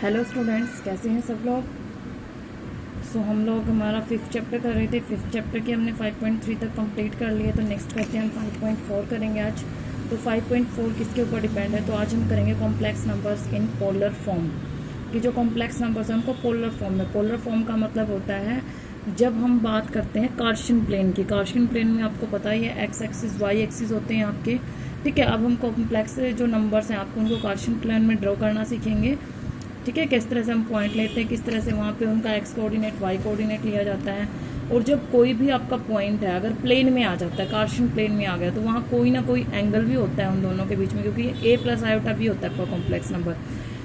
Hello students, कैसे हैं सब लोग। हम लोग हमारा 5th चैप्टर कर रहे थे। 5th चैप्टर के हमने 5.3 तक कंप्लीट कर लिए, तो नेक्स्ट करते हैं हम 5.4 करेंगे आज। तो 5.4 किसके ऊपर डिपेंड है, तो आज हम करेंगे complex numbers in polar form. कि जो कॉम्प्लेक्स नंबर्स हैं उनको पोलर फॉर्म में, पोलर फॉर्म का मतलब होता है जब हम बात करते हैं कार्शियन प्लेन की। कार्शियन प्लेन में आपको पता ही है एक्स एक्सिस वाई एक्सिस होते हैं आपके, ठीक है। अब हम कॉम्प्लेक्स जो नंबर्स हैं आपको उनको कार्शियन प्लेन में ड्रॉ करना सीखेंगे, ठीक है। किस तरह से हम पॉइंट लेते हैं, किस तरह से वहाँ पे उनका एक्स कोऑर्डिनेट वाई कोऑर्डिनेट लिया जाता है। और जब कोई भी आपका पॉइंट है अगर प्लेन में आ जाता है, कार्शियन प्लेन में आ गया, तो वहाँ कोई ना कोई एंगल भी होता है उन दोनों के बीच में, क्योंकि ए प्लस आयोटा भी होता है आपका कॉम्प्लेक्स नंबर,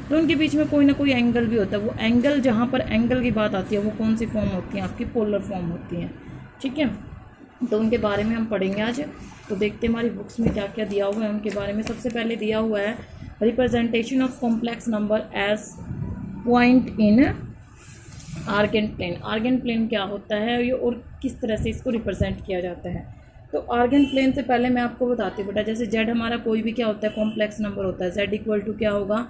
तो उनके बीच में कोई ना कोई एंगल भी होता है। वो एंगल, जहाँ पर एंगल की बात आती है, वो कौन सी फॉर्म होती है आपकी, पोलर फॉर्म होती है, ठीक है। तो उनके बारे में हम पढ़ेंगे आज। तो देखते हैं हमारी बुक्स में क्या क्या दिया हुआ है उनके बारे में। सबसे पहले दिया हुआ है representation of complex number as point in argand plane. Argand plane क्या होता है ये और किस तरह से इसको रिप्रेजेंट किया जाता है। तो आर्गन प्लेन से पहले मैं आपको बताती हूँ बेटा, जैसे जेड हमारा कोई भी क्या होता है, कॉम्प्लेक्स नंबर होता है। जेड इक्वल टू क्या होगा,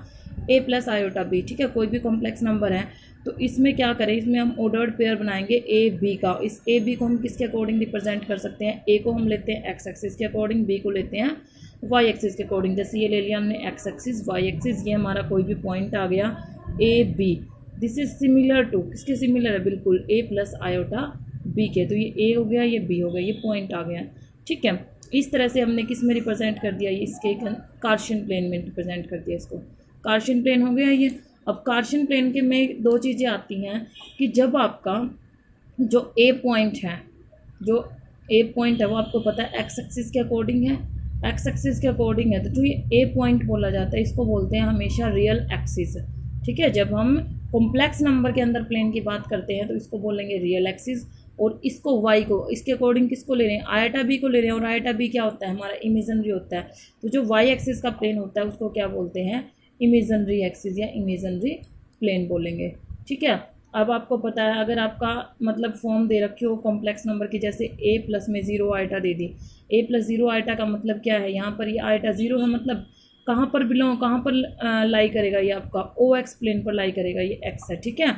ए प्लस आयोटा बी, ठीक है। कोई भी कॉम्प्लेक्स नंबर है तो इसमें क्या करें, इसमें हम ऑर्डर्ड पेयर बनाएंगे ए बी का। इस ए बी को हम किसके अकॉर्डिंग रिप्रेजेंट कर सकते हैं, ए को हम लेते हैं एक्स एक्सिस के अकॉर्डिंग, बी को लेते हैं वाई एक्सिस के अकॉर्डिंग। जैसे ये ले लिया हमने एक्स एक्सिस वाई एक्सिस, ये हमारा कोई भी पॉइंट आ गया A B. This is similar to, किसके सिमिलर है, बिल्कुल ए प्लस आयोटा बी के। तो ये ए हो गया, ये बी हो गया, ये पॉइंट आ गया, ठीक है। इस तरह से हमने किस में रिप्रेजेंट कर दिया, इसके कार्शियन प्लेन में रिप्रेजेंट कर दिया इसको। कार्शियन प्लेन हो गया ये। अब कार्शियन प्लेन के में दो चीज़ें आती हैं कि जब आपका जो ए पॉइंट है, जो ए पॉइंट है वो आपको पता है एक्स एक्सिस के अकॉर्डिंग है, एक्स एक्सिस के अकॉर्डिंग है, तो जो ये ए पॉइंट बोला जाता है इसको बोलते हैं हमेशा रियल एक्सिस, ठीक है। जब हम कॉम्प्लेक्स नंबर के अंदर प्लेन की बात करते हैं तो इसको बोलेंगे रियल एक्सिस। और इसको वाई को, इसके अकॉर्डिंग किसको ले रहे हैं, आयोटा बी को ले रहे हैं। और आयोटा बी क्या होता है, हमारा इमेजिनरी होता है। तो जो वाई एक्सिस का प्लेन होता है उसको क्या बोलते हैं, इमेजिनरी एक्सिस या इमेजिनरी प्लेन बोलेंगे, ठीक है। अब आपको पता है अगर आपका मतलब फॉर्म दे रखी हो कॉम्प्लेक्स नंबर की, जैसे ए प्लस में ज़ीरो आयोटा दे दी, ए प्लस ज़ीरो आयोटा का मतलब क्या है, यहाँ पर ये आयोटा ज़ीरो है, मतलब कहाँ पर बिलोंग, कहाँ पर लाई करेगा, ये आपका ओ एक्स प्लेन पर लाई करेगा, ये एक्स है, ठीक है।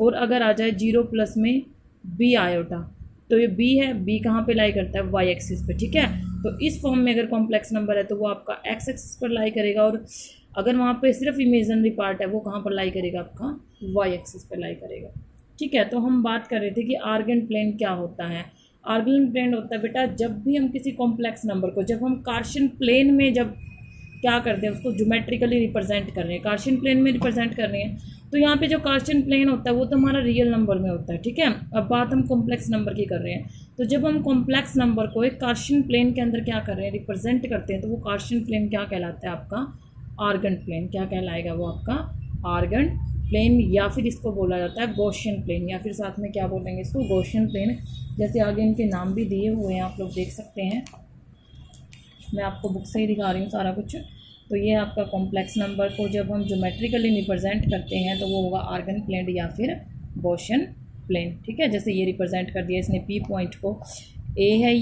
और अगर आ जाए जीरो प्लस में बी आयोटा, तो ये बी है, बी कहाँ पे लाई करता है, वाई एक्सिस पे, ठीक है। तो इस फॉर्म में अगर कॉम्प्लेक्स नंबर है तो वो आपका एक्स एक्सिस पर लाई करेगा, और अगर वहाँ पे सिर्फ इमेजिनरी पार्ट है वो कहाँ पर लाई करेगा, आपका वाई एक्सिस पर लाई करेगा, ठीक है। तो हम बात कर रहे थे कि आर्गन प्लेन क्या होता है। आर्गन प्लेन होता है बेटा जब भी हम किसी कॉम्प्लेक्स नंबर को, जब हम कार्शियन प्लेन में जब क्या करते हैं उसको ज्योमेट्रिकली रिप्रेजेंट कर रहे हैं, कार्शियन प्लेन में रिप्रेजेंट कर रहे हैं, तो यहाँ पे जो कार्शियन प्लेन होता है वो तो हमारा रियल नंबर में होता है, ठीक है। अब बात हम कॉम्प्लेक्स नंबर की कर रहे हैं, तो जब हम कॉम्प्लेक्स नंबर को एक कार्शियन प्लेन के अंदर क्या कर रहे हैं, रिप्रेजेंट करते हैं, तो वो कार्शियन प्लेन क्या कहलाता है, आपका आर्गन प्लेन। क्या कहलाएगा वो, आपका आर्गन प्लेन, या फिर इसको बोला जाता है गॉसियन प्लेन, या फिर साथ में क्या बोलेंगे इसको, गॉसियन प्लेन। जैसे आगे इनके नाम भी दिए हुए हैं, आप लोग देख सकते हैं, मैं आपको बुक से ही दिखा रही हूँ सारा कुछ। तो ये आपका कॉम्प्लेक्स नंबर को जब हम ज्योमेट्रिकली रिप्रेजेंट करते हैं तो वो होगा आर्गन प्लेन या फिर गॉसियन प्लेन, ठीक है। जैसे ये रिप्रेजेंट कर दिया इसने पी पॉइंट को, ए है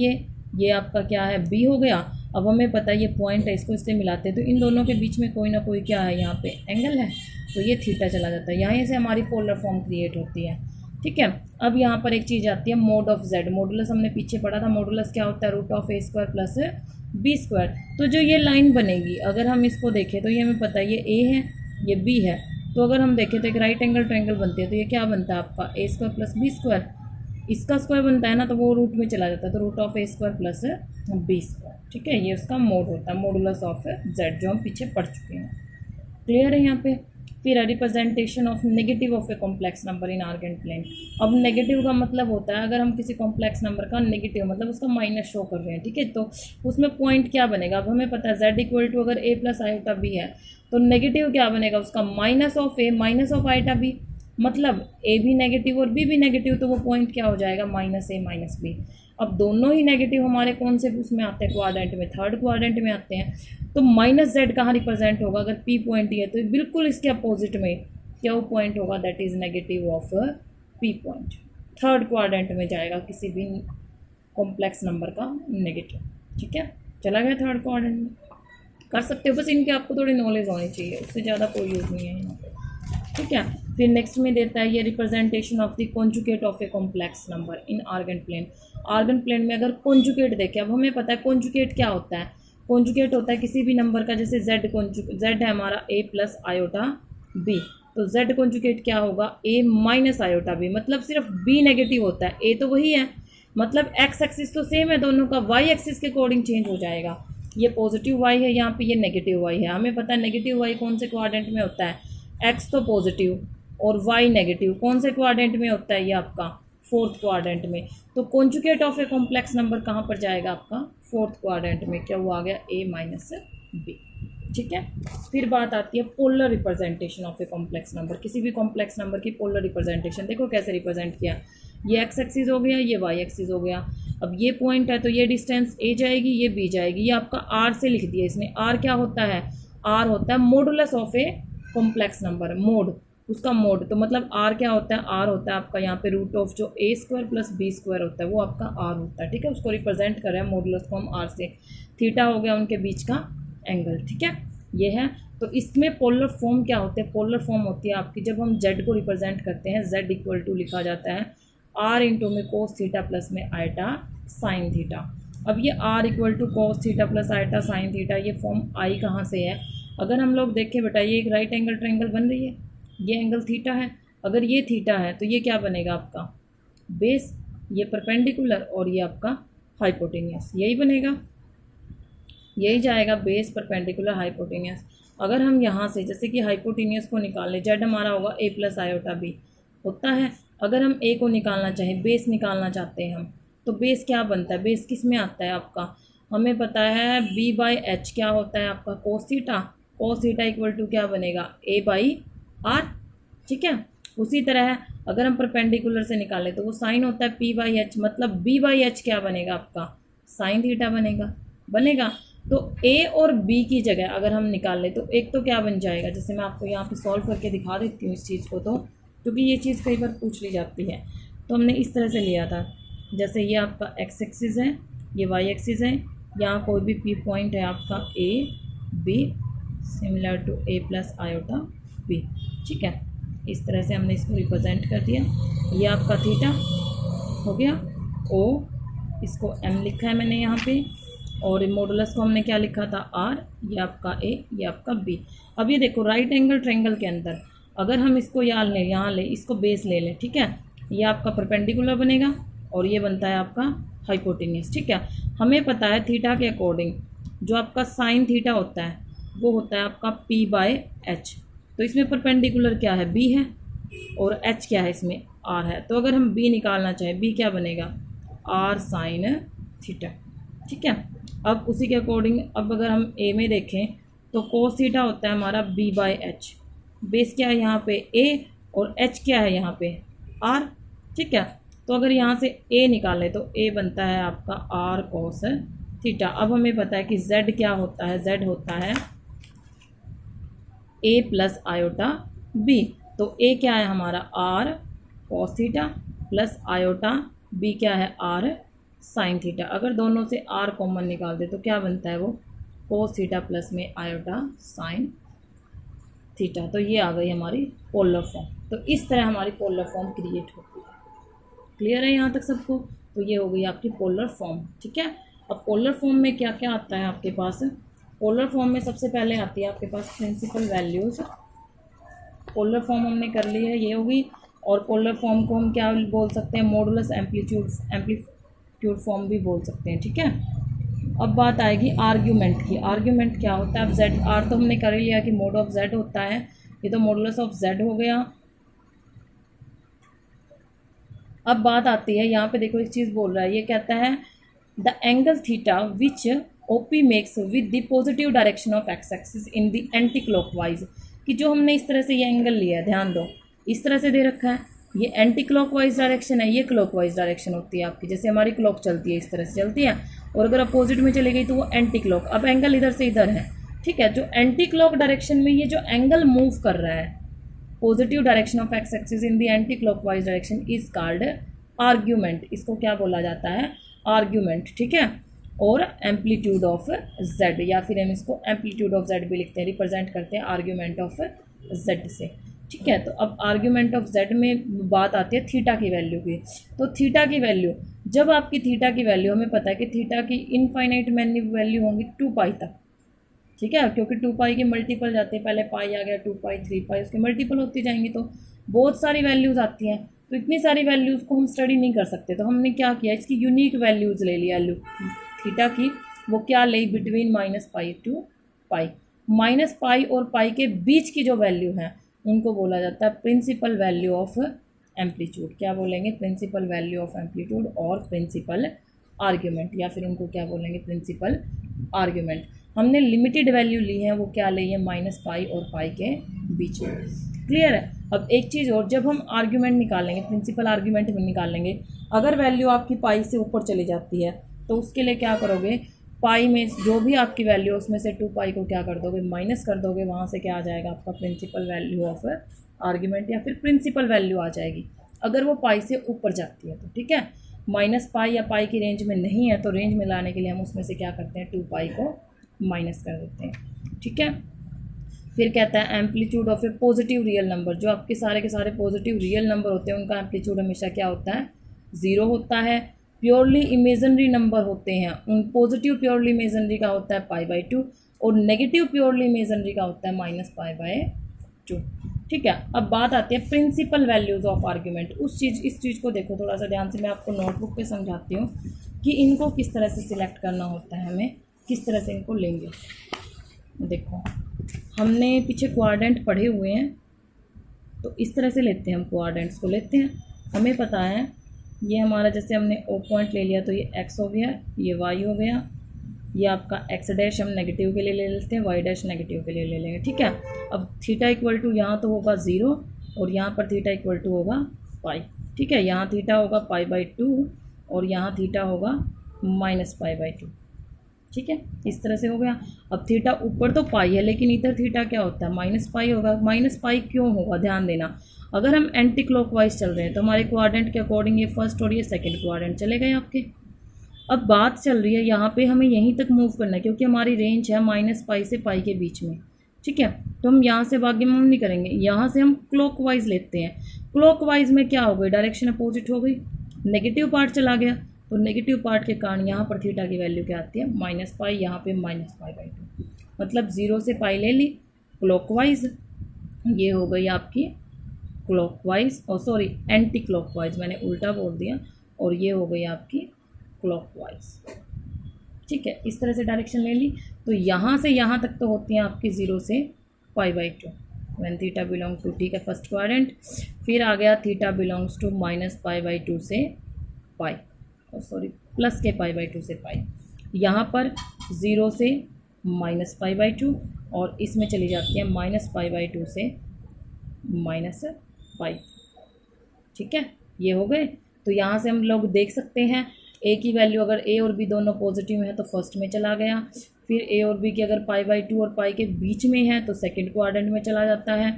ये आपका क्या है, बी हो गया। अब हमें पता है ये पॉइंट है, इसको इससे मिलाते हैं तो इन दोनों के बीच में कोई ना कोई क्या है, यहाँ पे एंगल है, तो ये थीटा चला जाता है, यहाँ से हमारी पोलर फॉर्म क्रिएट होती है, ठीक है। अब यहाँ पर एक चीज़ आती है मोड ऑफ जेड। मॉडुलस हमने पीछे पढ़ा था, मॉडुलस क्या होता है, root of A square plus B square. तो जो ये लाइन बनेगी अगर हम इसको देखें तो ये हमें पता है ये ए है, ये बी है, तो अगर हम देखें तो एक राइट एंगल ट्रायंगल बनती है, तो ये क्या बनता है आपका ए स्क्वायर प्लस बी स्क्वायर, इसका स्क्वायर बनता है ना, तो वो रूट में चला जाता है, तो root of A square plus B square, ठीक है। ये उसका मोड होता है, मॉडुलस ऑफ जेड, जो हम पीछे पढ़ चुके हैं, क्लियर है यहाँ पे। फिर representation of negative of a complex number in argand plane. अब नेगेटिव का मतलब होता है अगर हम किसी कॉम्प्लेक्स नंबर का नेगेटिव मतलब उसका माइनस शो कर रहे हैं, ठीक है, तो उसमें पॉइंट क्या बनेगा। अब हमें पता है जेड इक्वल टू अगर ए प्लस आयोटा बी है तो नेगेटिव क्या बनेगा उसका, minus of A minus of iota B, मतलब ए भी नेगेटिव और बी भी नेगेटिव, तो वो पॉइंट क्या हो जाएगा, माइनस ए माइनस बी। अब दोनों ही नेगेटिव हमारे कौन से उसमें आते हैं, क्वाड्रेंट में, थर्ड क्वाड्रेंट में आते हैं। तो माइनस जेड कहाँ रिप्रेजेंट होगा, अगर पी पॉइंट ही है तो बिल्कुल इसके अपोजिट में क्या वो पॉइंट होगा, that is negative of P point, third quadrant में जाएगा किसी भी कॉम्प्लेक्स नंबर का नेगेटिव, ठीक है। चला गया थर्ड क्वाड्रेंट में, कर सकते हो, बस इनके आपको थोड़ी नॉलेज होनी चाहिए, उससे ज़्यादा कोई यूज़ नहीं है यहाँ पे। ठीक है। फिर नेक्स्ट में देता है ये representation of the conjugate of a complex number in argand plane. Argand plane में अगर कॉन्जुगेट देखें, अब हमें पता है कॉन्जुगेट क्या होता है। कॉन्जुगेट होता है किसी भी नंबर का, जैसे जेड है हमारा a प्लस आयोटा b, तो z कॉन्जुगेट क्या होगा a माइनस आयोटा b, मतलब सिर्फ b नेगेटिव होता है, a तो वही है, मतलब x एक्सिस तो सेम है दोनों का, y एक्सिस के अकॉर्डिंग चेंज हो जाएगा। ये पॉजिटिव y है यहाँ पे, ये नेगेटिव y है। हमें पता है नेगेटिव y कौन से क्वाड्रेंट में होता है, x तो पॉजिटिव और y नेगेटिव, कौन से क्वाड्रेंट में होता है ये आपका फोर्थ क्वाड्रेंट में। तो conjugate of a complex number कहाँ पर जाएगा आपका फोर्थ क्वाड्रेंट में, क्या हुआ आ गया a माइनस b, ठीक है। फिर बात आती है polar representation of a complex number. किसी भी कॉम्प्लेक्स नंबर की पोलर रिप्रेजेंटेशन देखो कैसे रिप्रेजेंट किया, ये x एक्सिस हो गया, ये y एक्सिस हो गया। अब ये पॉइंट है तो ये डिस्टेंस a जाएगी, ये b जाएगी, ये आपका r से लिख दिया इसने। r क्या होता है, r होता है modulus of a complex number, mode, उसका मोड। तो मतलब r क्या होता है, r होता है आपका यहाँ पे रूट ऑफ जो a square plus b square होता है वो आपका r होता है, ठीक है। उसको रिप्रेजेंट कर रहे हैं मॉडुलस को हम r से। थीटा हो गया उनके बीच का एंगल, ठीक है, ये है। तो इसमें पोलर फॉर्म क्या होते हैं, पोलर फॉर्म होती है आपकी जब हम z को रिप्रेजेंट करते हैं, z इक्वल टू लिखा जाता है r इंटू में कोस थीटा प्लस में आयटा साइन थीटा। अब ये r equal to cos theta plus iota sine theta, ये फॉर्म आई कहाँ से है, अगर हम लोग देखें बेटा ये एक राइट एंगल ट्रायंगल बन रही है, ये एंगल थीटा है, अगर ये थीटा है तो ये क्या बनेगा आपका बेस, ये परपेंडिकुलर और ये आपका हाइपोटेनियस, यही बनेगा, यही जाएगा बेस परपेंडिकुलर हाइपोटेनियस। अगर हम यहाँ से जैसे कि हाइपोटेनियस को निकालें, जेड हमारा होगा a प्लस आयोटा b होता है। अगर हम a को निकालना चाहें, बेस निकालना चाहते हैं हम, तो बेस क्या बनता है, बेस किस में आता है आपका, हमें पता है b बाई एच क्या होता है आपका cos theta, cos theta equal to क्या बनेगा a बाई r, ठीक है। उसी तरह अगर हम परपेंडिकुलर से निकालें तो वो साइन होता है p बाई एच, मतलब b बाई एच क्या बनेगा आपका साइन थीटा बनेगा। तो a और b की जगह अगर हम निकाल लें तो एक तो क्या बन जाएगा, जैसे मैं आपको यहाँ पे सॉल्व करके दिखा देती हूँ इस चीज़ को, तो क्योंकि ये चीज़ कई बार पूछ ली जाती है, तो हमने इस तरह से लिया था, जैसे ये आपका x एक्सिस है, ये y एक्सिस है, यहाँ कोई भी p पॉइंट है आपका a b similar to a plus iota b, ठीक है। इस तरह से हमने इसको रिप्रेजेंट कर दिया, ये आपका थीटा हो गया o, इसको m लिखा है मैंने यहाँ पे, और मॉडुलस को हमने क्या लिखा था r, ये आपका a, ये आपका b। अब ये देखो राइट एंगल ट्रायंगल के अंदर अगर हम इसको यहाँ ले इसको बेस ले लें, ठीक है, ये आपका परपेंडिकुलर बनेगा और ये बनता है आपका हाइपोटेनियस, ठीक है। हमें पता है थीटा के अकॉर्डिंग जो आपका साइन थीटा होता है वो होता है आपका p बाय एच, तो इसमें परपेंडिकुलर क्या है b है और h क्या है इसमें r है, तो अगर हम b निकालना चाहें b क्या बनेगा r साइन थीटा, ठीक है। अब उसी के अकॉर्डिंग अब अगर हम a में देखें तो कोस थीटा होता है हमारा b बाई एच, बेस क्या है यहाँ पे a और h क्या है यहाँ पे r, ठीक है। तो अगर यहाँ से a निकालें तो a बनता है आपका r कोस थीटा। अब हमें पता है कि z क्या होता है, z होता है a प्लस आयोटा b, तो a क्या है हमारा r कोस थीटा प्लस आयोटा b क्या है r साइन थीटा। अगर दोनों से r कॉमन निकाल दे तो क्या बनता है वो कोस थीटा प्लस में आयोटा साइन थीटा। तो ये आ गई हमारी पोलर फॉर्म। तो इस तरह हमारी पोलर फॉर्म क्रिएट होती है। क्लियर है यहाँ तक सबको? तो ये हो गई आपकी पोलर फॉर्म, ठीक है। अब पोलर फॉर्म में क्या क्या आता है आपके पास? पोलर फॉर्म में सबसे पहले आती है आपके पास प्रिंसिपल वैल्यूज़। पोलर फॉर्म हमने कर ली है, ये होगी। और पोलर फॉर्म को हम क्या बोल सकते हैं? मॉडुलस एम्पलीट्यूड फॉर्म भी बोल सकते हैं, ठीक है। अब बात आएगी आर्ग्यूमेंट की। आर्ग्यूमेंट क्या होता है? अब जेड आर तो हमने कर ही लिया कि मोड ऑफ जेड होता है, ये तो मॉडुलस ऑफ जेड हो गया। अब बात आती है यहाँ पे, देखो एक चीज़ बोल रहा है, ये कहता है the angle theta which OP makes with the positive direction of x axis in the anti clockwise. कि जो हमने इस तरह से ये एंगल लिया है, ध्यान दो, इस तरह से दे रखा है, ये एंटी क्लॉकवाइज डायरेक्शन है, ये क्लॉकवाइज डायरेक्शन होती है आपकी। जैसे हमारी क्लॉक चलती है इस तरह से चलती है, और अगर अपोजिट में चली गई तो वो एंटी क्लॉक। अब एंगल इधर से इधर है, ठीक है। जो एंटी क्लॉक डायरेक्शन में ये जो एंगल मूव कर रहा है, positive direction of x axis in the anti clockwise direction is called argument. इसको क्या बोला जाता है? आर्ग्यूमेंट, ठीक है। और एम्पलीट्यूड ऑफ जेड, या फिर हम इसको एम्पलीट्यूड ऑफ जेड भी लिखते हैं, रिप्रेजेंट करते हैं आर्ग्यूमेंट ऑफ जेड से। ठीक है। तो अब आर्ग्यूमेंट ऑफ z में बात आती है थीटा की वैल्यू की। तो थीटा की वैल्यू, जब आपकी थीटा की वैल्यू, हमें पता है कि थीटा की इनफाइनाइट मैनी वैल्यू होंगी 2 पाई तक, ठीक है, क्योंकि 2 पाई के मल्टीपल जाते हैं, पहले पाई आ गया, 2 पाई, 3 पाई, उसके मल्टीपल होती जाएंगी, तो बहुत सारी वैल्यूज़ आती हैं। तो इतनी सारी वैल्यूज़ को हम स्टडी नहीं कर सकते, तो हमने क्या किया, इसकी यूनिक वैल्यूज़ ले लिया थीटा की। वो क्या ले, बिटवीन -पाई टू पाई। -पाई और पाई के बीच की जो वैल्यू है उनको बोला जाता है प्रिंसिपल वैल्यू ऑफ एम्पलीट्यूड। क्या बोलेंगे, प्रिंसिपल वैल्यू ऑफ एम्पलीट्यूड और प्रिंसिपल आर्ग्यूमेंट, या फिर उनको क्या बोलेंगे, प्रिंसिपल आर्ग्यूमेंट। हमने लिमिटेड वैल्यू ली है, वो क्या ली है, -पाई और पाई के बीच में। क्लियर है। अब एक चीज़ और, जब हम आर्ग्यूमेंट निकालेंगे, प्रिंसिपल आर्ग्यूमेंट में निकालेंगे, अगर वैल्यू आपकी पाई से ऊपर चली जाती है तो उसके लिए क्या करोगे, पाई में जो भी आपकी वैल्यू है उसमें से 2 पाई को क्या कर दोगे, माइनस कर दोगे, वहाँ से क्या आ जाएगा आपका प्रिंसिपल वैल्यू ऑफ आर्ग्यूमेंट, या फिर प्रिंसिपल वैल्यू आ जाएगी अगर वो पाई से ऊपर जाती है तो, ठीक है। -पाई या पाई की रेंज में नहीं है तो रेंज में लाने के लिए हम उसमें से क्या करते हैं, 2 पाई को माइनस कर देते हैं, ठीक है। फिर कहता है amplitude of A positive real number, जो आपके सारे के सारे पॉजिटिव रियल नंबर होते हैं उनका एम्पलीट्यूड हमेशा क्या होता है, 0 होता है। प्योरली इमेजनरी नंबर होते हैं, उन पॉजिटिव प्योरली इमेजनरी का होता है π/2 और नेगेटिव प्योरली इमेजनरी का होता है -π/2, ठीक है। अब बात आती है प्रिंसिपल वैल्यूज़ ऑफ आर्ग्यूमेंट। इस चीज़ को देखो थोड़ा सा ध्यान से, मैं आपको नोटबुक पे समझाती हूँ कि इनको किस तरह से सिलेक्ट करना होता है, हमें किस तरह से इनको लेंगे। देखो हमने पीछे क्वाड्रेंट पढ़े हुए हैं, तो इस तरह से लेते हैं, हम क्वाड्रेंट्स को लेते हैं। हमें पता है ये हमारा, जैसे हमने O पॉइंट ले लिया तो ये x हो गया, ये y हो गया, ये आपका x डैश हम नेगेटिव के लिए ले लेते हैं, y डैश नेगेटिव के लिए ले लेंगे, ठीक है। अब थीटा इक्वल टू यहाँ तो होगा 0 और यहाँ पर थीटा इक्वल टू होगा पाई, ठीक है। यहाँ थीटा होगा π/2 और यहाँ थीटा होगा -π/2, ठीक है। इस तरह से हो गया। अब थीटा ऊपर तो पाई है लेकिन इधर थीटा क्या होता है, -पाई होगा। -पाई क्यों होगा, ध्यान देना, अगर हम एंटी क्लॉकवाइज चल रहे हैं तो हमारे क्वाड्रेंट के अकॉर्डिंग ये फर्स्ट और ये सेकंड क्वाड्रेंट चले गए आपके। अब बात चल रही है यहाँ पे हमें यहीं तक मूव करना है क्योंकि हमारी रेंज है -पाई से पाई के बीच में, ठीक है। तो हम यहाँ से भाग्य मूव नहीं करेंगे, यहाँ से हम क्लॉकवाइज लेते हैं। क्लॉकवाइज में क्या हो गई, डायरेक्शन अपोजिट हो गई, नेगेटिव पार्ट चला गया, तो नेगेटिव पार्ट के कारण यहाँ पर थीटा की वैल्यू क्या आती है, -पाई, यहाँ पे -π/2, मतलब 0 से पाई ले ली क्लॉकवाइज, ये हो गई आपकी क्लॉकवाइज, और सॉरी एंटी क्लॉकवाइज, मैंने उल्टा बोल दिया, और ये हो गई आपकी क्लॉकवाइज, ठीक है। इस तरह से डायरेक्शन ले ली, तो यहाँ से यहाँ तक तो होती हैं आपकी 0 से π/2 व्हेन थीटा बिलोंग टू, ठीक है, फर्स्ट क्वाड्रेंट। फिर आ गया थीटा बिलोंग्स टू -π/2 से पाई, और सॉरी प्लस के π/2 से पाई, यहाँ पर 0 से -π/2 और इसमें चली जाती है -π/2 से -पाई, ठीक है। ये हो गए। तो यहाँ से हम लोग देख सकते हैं ए की वैल्यू अगर ए और बी दोनों पॉजिटिव हैं तो फर्स्ट में चला गया, फिर ए और बी की अगर π/2 और पाई के बीच में है तो सेकंड क्वाड्रेंट में चला जाता है,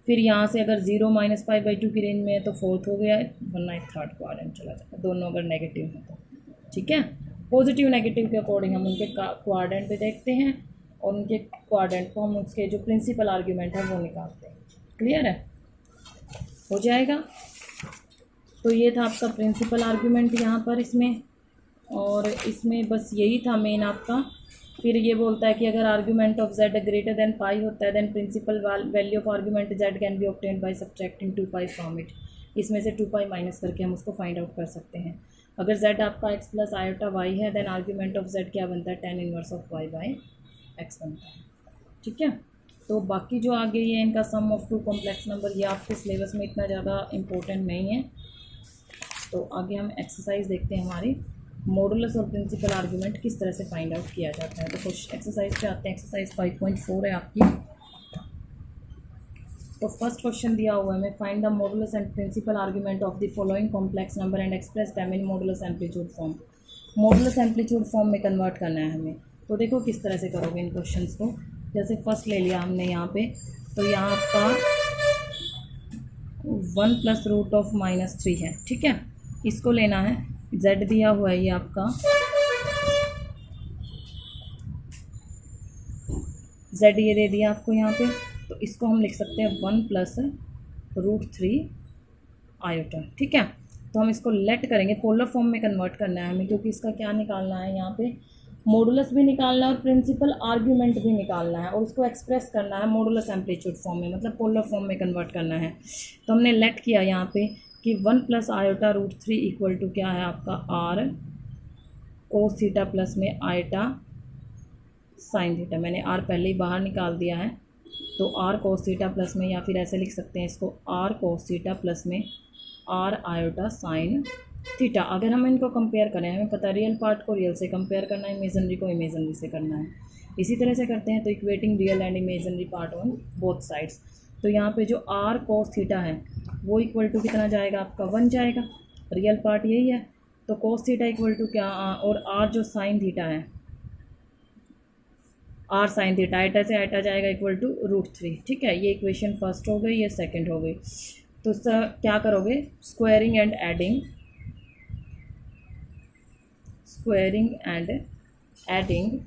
फिर यहाँ से अगर 0 -π/2 की रेंज में है तो फोर्थ हो गया है, वरना थर्ड क्वाड्रेंट चला जाता है, दोनों अगर नेगेटिव है तो, ठीक है। पॉजिटिव नेगेटिव के अकॉर्डिंग हम उनके क्वाड्रेंट पे देखते हैं और उनके क्वाड्रेंट को हम उसके जो प्रिंसिपल आर्ग्यूमेंट है वो निकालते हैं। क्लियर है, हो जाएगा। तो ये था आपका प्रिंसिपल आर्ग्यूमेंट यहाँ पर इसमें, और इसमें बस यही था मेन आपका। फिर ये बोलता है कि अगर argument of z greater than pi होता है then principal value of argument z can be obtained by subtracting 2 pi from it. इसमें से 2 पाई माइनस करके हम उसको फाइंड आउट कर सकते हैं। अगर z आपका x प्लस आयोटा y है देन आर्ग्यूमेंट ऑफ z क्या बनता है, tan inverse of y by x बनता है, ठीक है। तो बाकी जो आगे ये इनका सम ऑफ 2 कॉम्प्लेक्स नंबर, ये आपके सिलेबस में इतना ज़्यादा इम्पोर्टेंट नहीं है। तो आगे हम एक्सरसाइज देखते हैं हमारी, मॉडुलस और प्रिंसिपल आर्ग्यूमेंट किस तरह से फाइंड आउट किया जाता है। तो कुछ एक्सरसाइज पे आते हैं। एक्सरसाइज 5.4 है आपकी। तो फर्स्ट क्वेश्चन दिया हुआ है हमें, find the modulus and principal argument of the following complex number and express them in modulus amplitude form. Modulus amplitude form में कन्वर्ट करना है हमें। तो देखो किस तरह से करोगे इन क्वेश्चंस को। जैसे फर्स्ट ले लिया हमने यहाँ पे, तो यहाँ आपका 1 प्लस रूट ऑफ -3 है, ठीक है। इसको लेना है, z दिया हुआ है ये आपका, z ये दे दिया आपको यहाँ पे, तो इसको हम लिख सकते हैं 1 प्लस √3 आयोटा। ठीक है, तो हम इसको लेट करेंगे, पोलर फॉर्म में कन्वर्ट करना है हमें, क्योंकि इसका क्या निकालना है यहाँ पे, मॉडुलस भी निकालना है और प्रिंसिपल आर्ग्यूमेंट भी निकालना है, और उसको एक्सप्रेस करना है मॉडुलस एम्पलीट्यूड फॉर्म में, मतलब पोलर फॉर्म में कन्वर्ट करना है। तो हमने लेट किया यहाँ पे कि 1 प्लस आयोटा √3 इक्वल टू क्या है आपका आर कोस थीटा प्लस में आयोटा साइन थीटा। मैंने आर पहले ही बाहर निकाल दिया है, तो आर कोस थीटा प्लस में, या फिर ऐसे लिख सकते हैं इसको आर कोस थीटा प्लस में आर आयोटा साइन थीटा। अगर हम इनको कंपेयर करें, हमें पता है रियल पार्ट को रियल से कंपेयर करना है, इमेजनरी को इमेजनरी से करना है, इसी तरह से करते हैं। तो equating real and imaginary part on both sides. तो यहाँ पे जो आर कोस थीटा है वो इक्वल टू कितना जाएगा आपका 1 जाएगा, रियल पार्ट यही है। तो कोस थीटा इक्वल टू क्या, और आर जो साइन थीटा है, आर साइन थीटा आइटा से आइटा जाएगा इक्वल टू √3। ठीक है, ये इक्वेशन फर्स्ट हो गई, ये सेकंड हो गई। तो क्या करोगे, squaring and adding, squaring and adding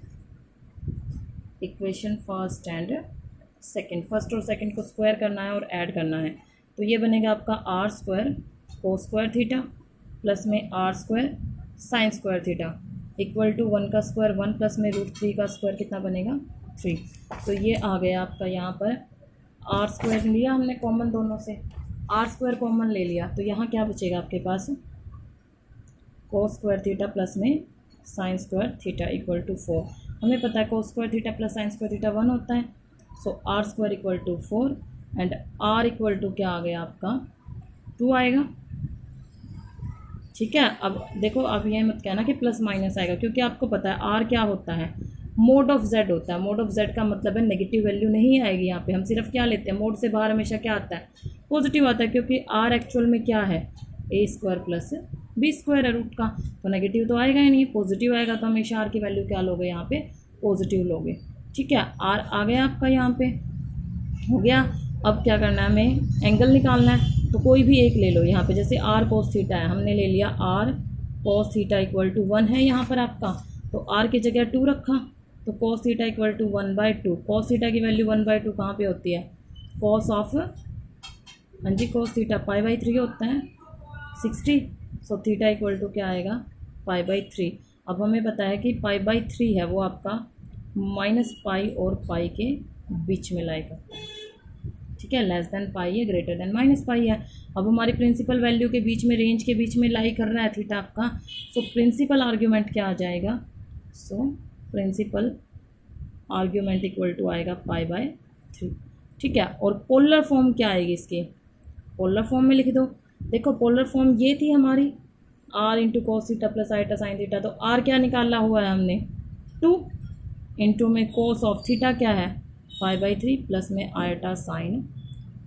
equation first and second, first और सेकंड को स्क्वायर करना है और ऐड करना है। तो ये बनेगा आपका r square cos square theta plus में r square sine square theta equal to 1 का स्क्वायर 1 प्लस में √3 का स्क्वायर कितना बनेगा 3। तो ये आ गया आपका, यहाँ पर आर स्क्वायर लिया हमने कॉमन दोनों से, आर स्क्वायर कॉमन ले लिया, तो यहाँ क्या बचेगा आपके पास, कोस स्क्वायर थीटा प्लस में sine square theta equal to 4। हमें पता है cos square theta plus sine square theta 1 होता है, so r square equal to 4 and r equal to क्या आ गया आपका 2 आएगा। ठीक है, अब देखो, अब ये मत कहना कि प्लस माइनस आएगा, क्योंकि आपको पता है आर क्या होता है, मोड ऑफ जेड होता है। मोड ऑफ जेड का मतलब है नेगेटिव वैल्यू नहीं आएगी यहाँ पे, हम सिर्फ क्या लेते हैं, मोड से बाहर हमेशा क्या आता है, पॉजिटिव आता है, क्योंकि आर एक्चुअल में क्या है, ए स्क्वायर प्लस बी स्क्वायर है रूट का, तो नेगेटिव तो आएगा ही नहीं, पॉजिटिव आएगा, तो हमेशा आर की वैल्यू क्या लोगे यहाँ पे, पॉजिटिव लोगे। ठीक है, आर आ गया आपका, यहाँ पे हो गया। अब क्या करना है, हमें एंगल निकालना है, तो कोई भी एक ले लो यहाँ पे, जैसे आर कोस थीटा है, हमने ले लिया R cos theta equal to 1 है यहाँ पर आपका, तो आर की जगह 2 रखा, तो cos theta equal to 1/2। Cos theta की वैल्यू 1/2 कहाँ पे होती है, कोस ऑफ, हाँ जी, कोस थीटा π/3 होता है 60, सो थीटा इक्वल टू क्या आएगा π/3। अब हमें पता है कि π/3 है वो आपका -π और पाई के बीच में लाई करता है। ठीक है, लेस देन पाई है, ग्रेटर देन -π है। अब हमारी प्रिंसिपल वैल्यू के बीच में, रेंज के बीच में लाई कर रहा है थीटा आपका, सो प्रिंसिपल आर्ग्यूमेंट क्या आ जाएगा, so principal argument equal to आएगा π/3। ठीक है, और पोलर फॉर्म क्या आएगी इसकी, पोलर फॉर्म में लिख दो। देखो पोलर फॉर्म ये थी हमारी r into cos theta plus iota sine theta, तो r क्या निकाला हुआ है हमने 2, इंटू में कोस ऑफ थीटा क्या है π/3 प्लस में आइटा साइन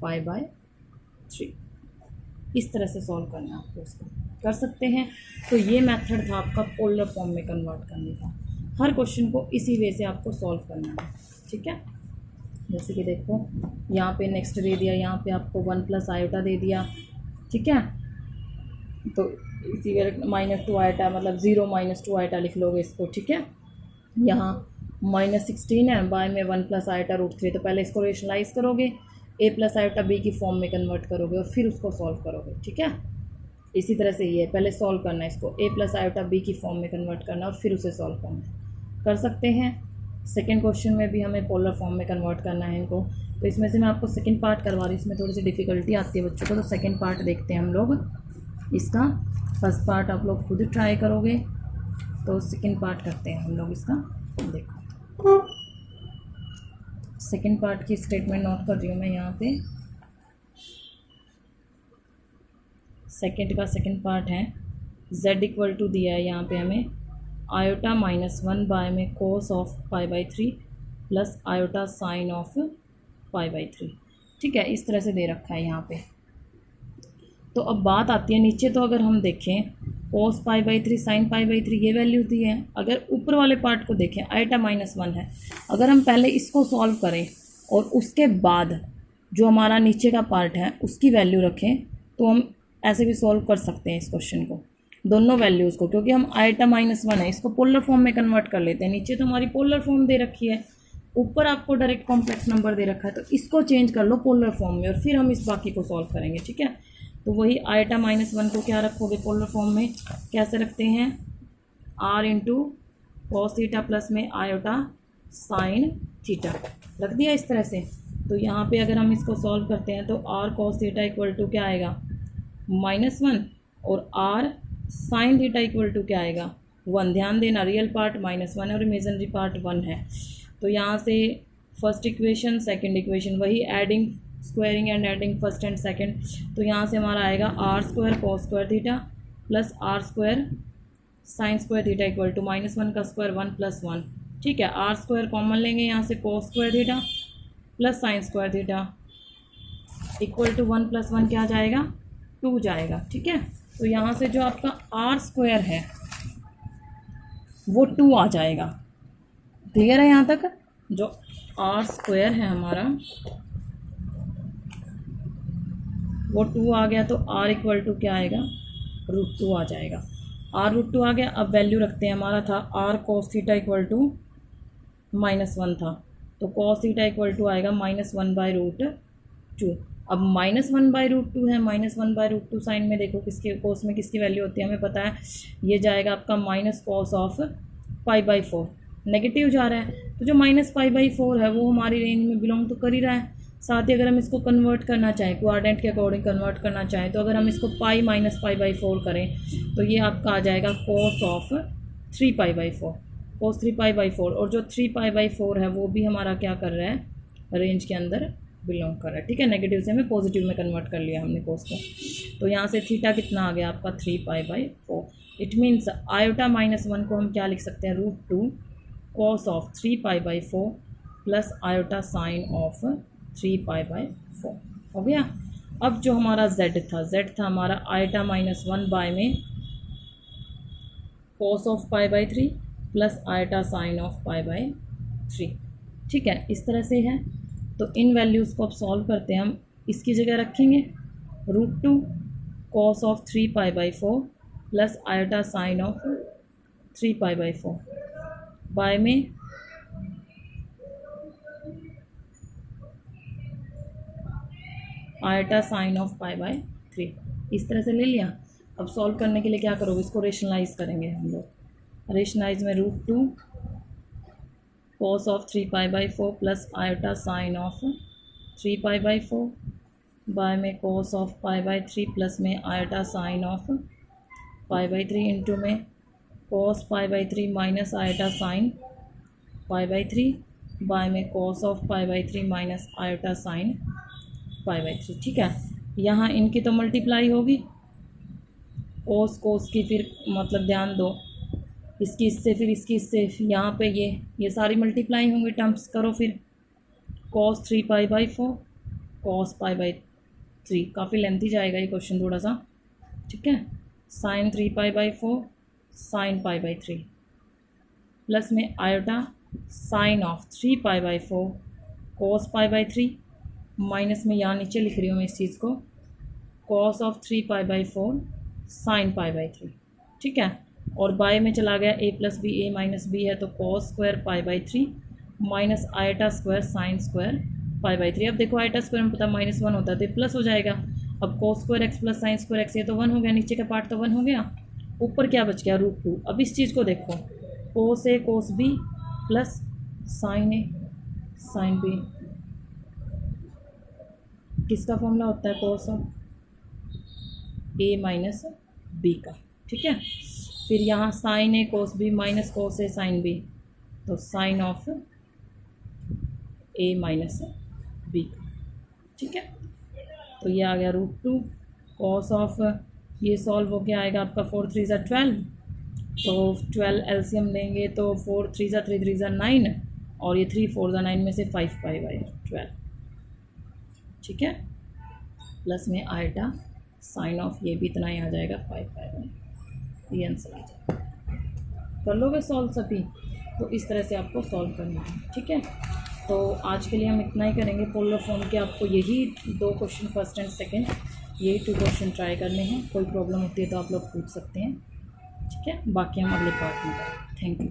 π/3। इस तरह से सॉल्व करना है आपको, इसको कर सकते हैं। तो ये मेथड था आपका पोलर फॉर्म में कन्वर्ट करने का। हर क्वेश्चन को इसी वे से आपको सॉल्व करना है। ठीक है, जैसे कि देखो यहाँ पे नेक्स्ट दे दिया, यहाँ पे आपको 1 प्लस आयोटा दे दिया। ठीक है, तो इसी -2 आयोटा मतलब 0 -2 आयोटा लिख लोगे इसको। ठीक है, यहाँ -16 है, बाय में 1 प्लस आयोटा √3, तो पहले इसको रेशनलाइज करोगे, a प्लस आयोटा b की फॉर्म में कन्वर्ट करोगे और फिर उसको सॉल्व करोगे। ठीक है, इसी तरह से ये पहले सॉल्व करना है, इसको a प्लस आयोटा b की फॉर्म में कन्वर्ट करना और फिर उसे सॉल्व करना है। कर सकते हैं। सेकेंड क्वेश्चन में भी हमें पोलर फॉर्म में कन्वर्ट करना है इनको, तो इसमें से मैं आपको सेकेंड पार्ट करवा रही हूँ, इसमें थोड़ी सी डिफ़िकल्टी आती है बच्चों को, तो सेकेंड पार्ट देखते हैं हम लोग इसका। फर्स्ट पार्ट आप लोग खुद ट्राई करोगे, तो सेकेंड पार्ट करते हैं हम लोग इसका। देखो सेकेंड पार्ट की स्टेटमेंट नोट कर रही हूँ मैं यहाँ पे। सेकेंड का सेकेंड पार्ट है, z इक्वल टू दिया है यहाँ पे हमें आयोटा -1 बाय में cos of π/3 plus iota sine of π/3। ठीक है, इस तरह से दे रखा है यहाँ पे। तो अब बात आती है नीचे, तो अगर हम देखें कोस π/3 साइन π/3 ये वैल्यू दी है। अगर ऊपर वाले पार्ट को देखें आयोटा -1 है, अगर हम पहले इसको सॉल्व करें और उसके बाद जो हमारा नीचे का पार्ट है उसकी वैल्यू रखें, तो हम ऐसे भी सॉल्व कर सकते हैं इस क्वेश्चन को, दोनों वैल्यूज़ को, क्योंकि हम आयोटा -1 है, इसको पोलर फॉर्म में कन्वर्ट कर लेते हैं। नीचे तो हमारी पोलर फॉर्म दे रखी है, ऊपर आपको डायरेक्ट कॉम्प्लेक्स नंबर दे रखा है, तो इसको चेंज कर लो पोलर फॉर्म में और फिर हम इस बाकी को सॉल्व करेंगे, ठीक है। तो वही आयोटा -1 को क्या रखोगे पोलर फॉर्म में, कैसे रखते हैं, r into cos theta plus में आयोटा साइन थीटा रख दिया इस तरह से। तो यहाँ पे अगर हम इसको सॉल्व करते हैं तो r cos theta equal to क्या आएगा -1 और r sine theta equal to क्या आएगा 1। ध्यान देना रियल पार्ट -1 है और इमेजिनरी पार्ट 1 है। तो यहाँ से फर्स्ट इक्वेशन सेकंड इक्वेशन वही adding squaring and adding first and second. तो यहाँ से हमारा आएगा r² cos square theta plus r² sine square theta equal to -1 का स्क्वायर 1 + 1, ठीक है। r² कॉमन लेंगे यहाँ से cos square theta plus sine square theta equal to 1 + 1 क्या जाएगा 2 जाएगा, ठीक है। तो यहाँ से जो आपका r² है वो 2 आ जाएगा। क्लियर है यहाँ तक। जो r² है हमारा वो 2 आ गया, तो r इक्वल टू क्या आएगा √2 आ जाएगा। r √2 आ गया। अब वैल्यू रखते हैं, हमारा था r cos theta equal to -1 था, तो cos थीटा इक्वल टू आएगा -1/√2। अब -1/√2 है, -1/√2 साइन में देखो किसके कोस में किसकी वैल्यू होती है हमें पता है, ये जाएगा आपका -cos ऑफ π/4, नेगेटिव जा रहा है। तो जो -π/4 है वो हमारी रेंज में बिलोंग तो कर ही रहा है। साथ ही अगर हम इसको कन्वर्ट करना चाहें क्वाड्रेंट के अकॉर्डिंग कन्वर्ट करना चाहें, तो अगर हम इसको पाई -π/4 करें तो ये आपका आ जाएगा cos ऑफ 3π/4, cos 3π/4। और जो 3π/4 है वो भी हमारा क्या कर रहा है रेंज के अंदर बिलोंग कर रहा है, ठीक है। नेगेटिव से हमें पॉजिटिव में कन्वर्ट कर लिया हमने कोस को। तो यहाँ से थीटा कितना आ गया आपका 3π/4। इट मीन्स आयोटा -1 को हम क्या लिख सकते हैं √2 cos of 3π/4 plus iota sine of 3π/4 हो गया। अब जो हमारा z था हमारा आयोटा -1 बाय में cos of π/3 plus iota sine of π/3, ठीक है। इस तरह से है। तो इन वैल्यूज़ को अब सॉल्व करते हैं हम। इसकी जगह रखेंगे √2 cos of 3π/4 plus iota sine of 3π/4 by में आयोटा साइन ऑफ π/3, इस तरह से ले लिया। अब सॉल्व करने के लिए क्या करोगे, इसको रेशनलाइज करेंगे हम लोग। रेशनलाइज में √2 cos of 3π/4 plus iota sine of 3π/4 by में cos ऑफ π/3 प्लस में आयोटा साइन ऑफ π/3 इंटू में cos π/3 minus iota sine π/3 by में cos of π/3 minus iota sine π/3, ठीक है। यहाँ इनकी तो मल्टीप्लाई होगी, कोस की फिर मतलब ध्यान दो इसकी इससे फिर इसकी इससे, यहाँ पे ये सारी मल्टीप्लाई होंगी टर्म्स। करो फिर cos 3π/4 cos π/3, काफ़ी लेंथी जाएगा ये क्वेश्चन थोड़ा सा, ठीक है। साइन 3π/4 साइन π/3 प्लस में iota sine of 3π/4 cos π/3 minus में यहाँ नीचे लिख रही हूँ मैं इस चीज़ को cos ऑफ 3π/4 साइन π/3, ठीक है। और बाय में चला गया a + b a - b है, तो cos square π/3 minus iota square sine square π/3। अब देखो आयोटा स्क्वायर में पता -1 होता है तो प्लस हो जाएगा। अब cos square x plus sine square x, ये तो 1 हो गया, नीचे का पार्ट तो 1 हो गया, ऊपर क्या बच गया √2। अब इस चीज़ को देखो cos a cos b plus sine a sine b, किसका फॉर्मूला होता है cos ऑफ a - b का, ठीक है। फिर यहाँ sine a cos b minus cos a sine b, तो साइन ऑफ a - b का, ठीक है। तो ये आ गया √2 cos ऑफ, ये सॉल्व हो गया आएगा आपका 4 3 = 12, तो 12 एलसीएम लेंगे तो 4 3 = 3 3 = 9 और ये 3 4 = 9 में से 5π/12, ठीक है। प्लस में आयोटा साइन ऑफ ये भी इतना ही आ जाएगा 5π/12, ये आंसर आ जाएगा। कर लोगे सॉल्व सभी, तो इस तरह से आपको सॉल्व करना है, ठीक है। तो आज के लिए हम इतना ही करेंगे। पोलर फॉर्म के आपको यही 2 क्वेश्चन फर्स्ट एंड सेकंड, यही 2 क्वेश्चन ट्राई करने हैं। कोई प्रॉब्लम होती है तो आप लोग पूछ सकते हैं, ठीक है। बाकी हम अगले पार्ट में करेंगे। Thank you.